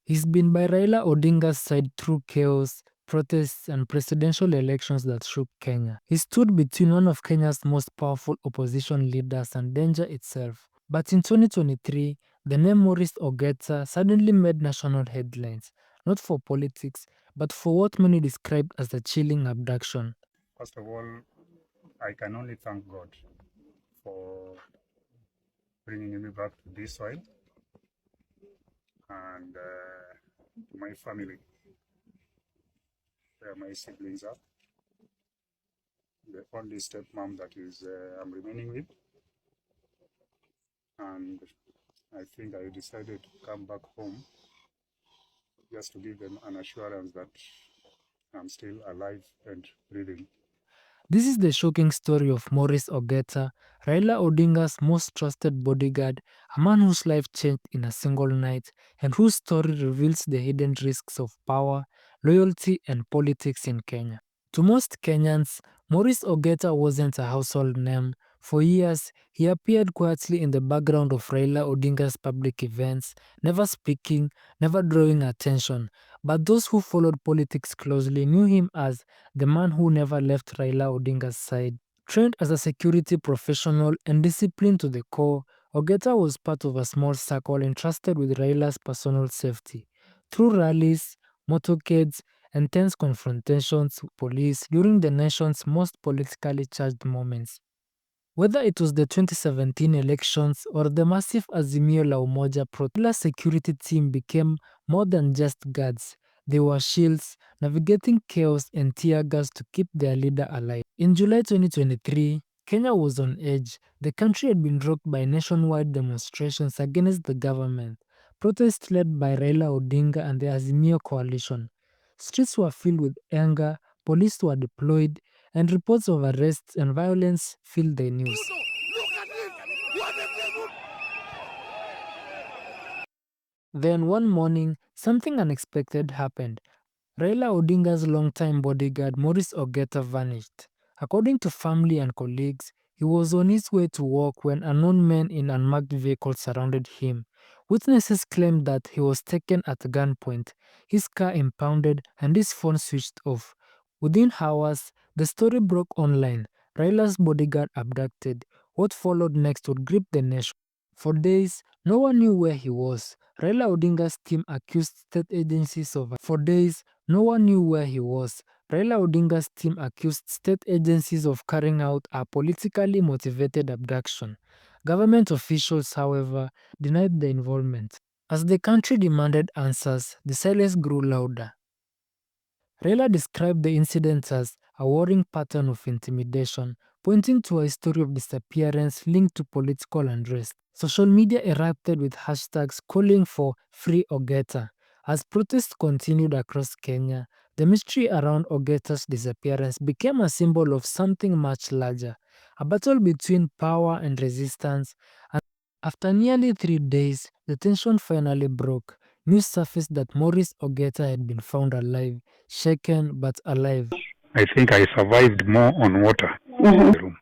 He's been by Raila Odinga's side through chaos, protests, and presidential elections that shook Kenya. He stood between one of Kenya's most powerful opposition leaders and danger itself. But in 2023, the name Maurice Ogeta suddenly made national headlines, not for politics, but for what many described as a chilling abduction. First of all, I can only thank God for bringing me back to this soil and to my family, where my siblings are. The only stepmom that is I'm remaining with, and I think I decided to come back home just to give them an assurance that I'm still alive and breathing. This is the shocking story of Maurice Ogeta, Raila Odinga's most trusted bodyguard, a man whose life changed in a single night, and whose story reveals the hidden risks of power, loyalty, and politics in Kenya. To most Kenyans, Maurice Ogeta wasn't a household name. For years, he appeared quietly in the background of Raila Odinga's public events, never speaking, never drawing attention. But those who followed politics closely knew him as the man who never left Raila Odinga's side. Trained as a security professional and disciplined to the core, Ogeta was part of a small circle entrusted with Raila's personal safety. Through rallies, motorcades, and tense confrontations with police during the nation's most politically charged moments. Whether it was the 2017 elections or the massive Azimio la Umoja protest, Raila's security team became more than just guards. They were shields, navigating chaos and tear gas to keep their leader alive. In July 2023, Kenya was on edge. The country had been rocked by nationwide demonstrations against the government, protests led by Raila Odinga and the Azimio coalition. Streets were filled with anger, police were deployed, and reports of arrests and violence filled the news. Then one morning, something unexpected happened. Raila Odinga's longtime bodyguard Maurice Ogeta vanished. According to family and colleagues, he was on his way to work when unknown men in unmarked vehicles surrounded him. Witnesses claimed that he was taken at gunpoint, his car impounded, and his phone switched off. Within hours, the story broke online. Raila's bodyguard abducted. What followed next would grip the nation. For days, no one knew where he was. Raila Odinga's team accused state agencies of For days, no one knew where he was. Raila Odinga's team accused state agencies of carrying out a politically motivated abduction. Government officials, however, denied the involvement. As the country demanded answers, the silence grew louder. Raila described the incident as a worrying pattern of intimidation, pointing to a history of disappearance linked to political unrest. Social media erupted with hashtags calling for Free Ogetta. As protests continued across Kenya, the mystery around Ogeta's disappearance became a symbol of something much larger, a battle between power and resistance. And after nearly 3 days, the tension finally broke. News surfaced that Maurice Ogeta had been found alive, shaken but alive. I think I survived more on water. Mhm.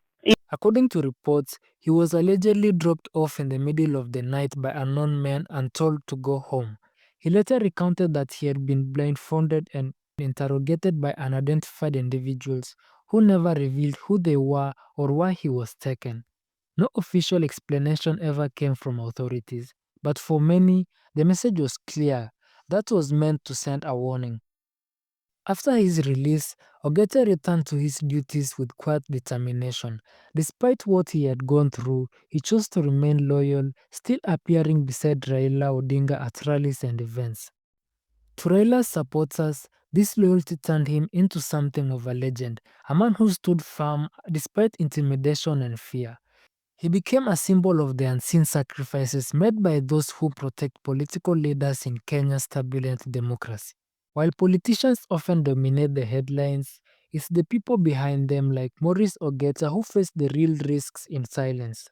According to reports, he was allegedly dropped off in the middle of the night by unknown men and told to go home. He later recounted that he had been blindfolded and interrogated by unidentified individuals who never revealed who they were or why he was taken. No official explanation ever came from authorities, but for many, the message was clear. That was meant to send a warning. After his release, Ogeta returned to his duties with quiet determination. Despite what he had gone through, he chose to remain loyal, still appearing beside Raila Odinga at rallies and events. To Raila's supporters, this loyalty turned him into something of a legend, a man who stood firm despite intimidation and fear. He became a symbol of the unseen sacrifices made by those who protect political leaders in Kenya's turbulent democracy. While politicians often dominate the headlines, it's the people behind them like Maurice Ogeta who face the real risks in silence.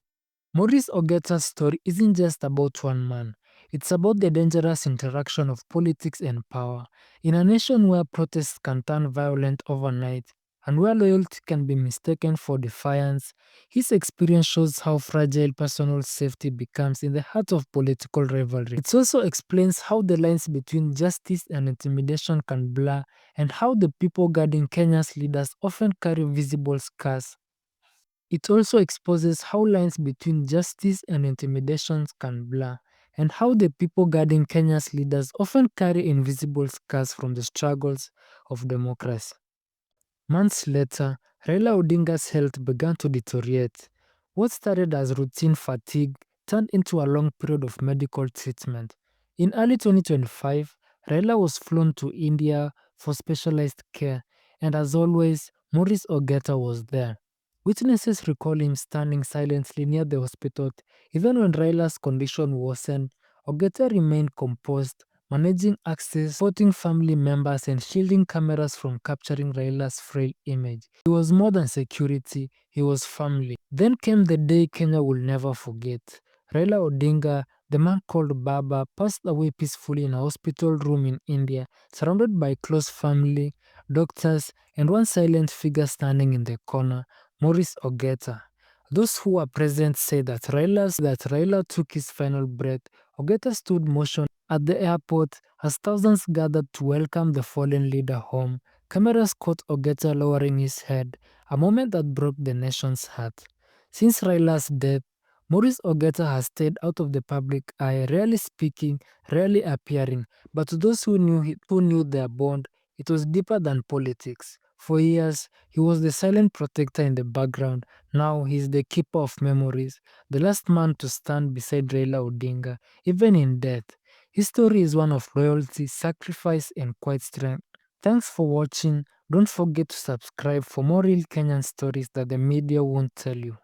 Maurice Ogeta's story isn't just about one man. It's about the dangerous interaction of politics and power. In a nation where protests can turn violent overnight, and where loyalty can be mistaken for defiance. His experience shows how fragile personal safety becomes in the heart of political rivalry. It also explains how the lines between justice and intimidation can blur, and how the people guarding Kenya's leaders often carry visible scars. It also exposes how lines between justice and intimidation can blur, and how the people guarding Kenya's leaders often carry invisible scars from the struggles of democracy. Months later, Raila Odinga's health began to deteriorate. What started as routine fatigue turned into a long period of medical treatment. In early 2025, Raila was flown to India for specialized care, and as always, Maurice Ogeta was there. Witnesses recall him standing silently near the hospital. Even when Raila's condition worsened, Ogeta remained composed, managing access, supporting family members, and shielding cameras from capturing Raila's frail image. He was more than security, he was family. Then came the day Kenya will never forget. Raila Odinga, the man called Baba, passed away peacefully in a hospital room in India, surrounded by close family, doctors, and one silent figure standing in the corner, Maurice Ogeta. Those who were present say that Raila took his final breath. Ogeta stood motionless at the airport as thousands gathered to welcome the fallen leader home. Cameras caught Ogeta lowering his head, a moment that broke the nation's heart. Since Raila's death, Maurice Ogeta has stayed out of the public eye, rarely speaking, rarely appearing. But to those who knew their bond, it was deeper than politics. For years, he was the silent protector in the background. Now he is the keeper of memories, the last man to stand beside Raila Odinga, even in death. His story is one of loyalty, sacrifice, and quiet strength. Thanks for watching. Don't forget to subscribe for more real Kenyan stories that the media won't tell you.